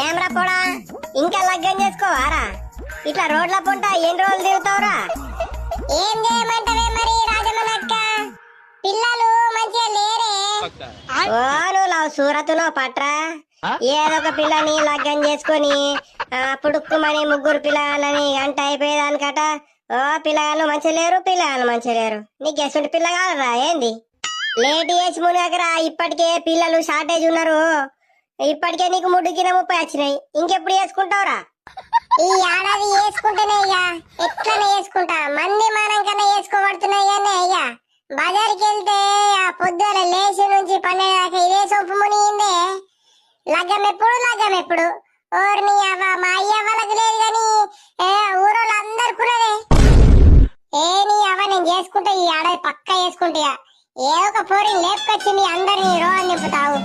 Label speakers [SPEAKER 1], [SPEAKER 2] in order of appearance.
[SPEAKER 1] ఏమ్రా పోడా, ఇంకా లగ్గం చేసుకోవారా? ఇట్లా రోడ్ల పొంట ఎన్ని రోజులు తిరుగుతావురా?
[SPEAKER 2] ఏం చేయమంటవే మరి రాజమనక్క, పిల్లలు మంచిగా లేరే.
[SPEAKER 1] ఓ నువ్వు లవ్ సూరతులో పట్రా, ఏదో ఒక పిల్లని లగ్గం చేసుకొని పుడుక్కుమని ముగ్గురు పిల్లలని గంట అయిపోయేదానికట. ఓ పిల్లగాళ్ళు మంచిగా లేరు, పిల్లగాళ్ళు మంచిగా లేరు. నీకు ఎసుంటి పిల్లగాలరా ఏంది? లేట్ చేసి మునగరా, ఇప్పటికే పిల్లలు షార్టేజ్ ఉన్నారు. ఇప్పటికే నీకు 30 వచ్చినాయి, ఇంకెప్పుడు చేసుకుంటావురా?
[SPEAKER 2] ఈ ఏడాది వేసుకుంటేనే ఇక ఎట్లనే వేసుకుంటా, మంది మానం కన్నా వేసుకోబడుతున్నాయి కానీ ఇక బజార్కి వెళ్తే ఆ పొద్దున లేచి నుంచి 12 దాకా ఇదే సొప్పు మునిగిందే. లగ్గం ఎప్పుడు ఓర్ని అవ్వ, మా అయ్య వాళ్ళకి లేదు కానీ ఊరోళ్ళు అందరుకున్నదే. నీ అవ్వ నేను చేసుకుంటా, ఈ ఏడాది పక్కా చేసుకుంటా. ఏదో ఒక పోరిని లేపుకొచ్చి మీ అందరినీ రోగం నింపుతావు.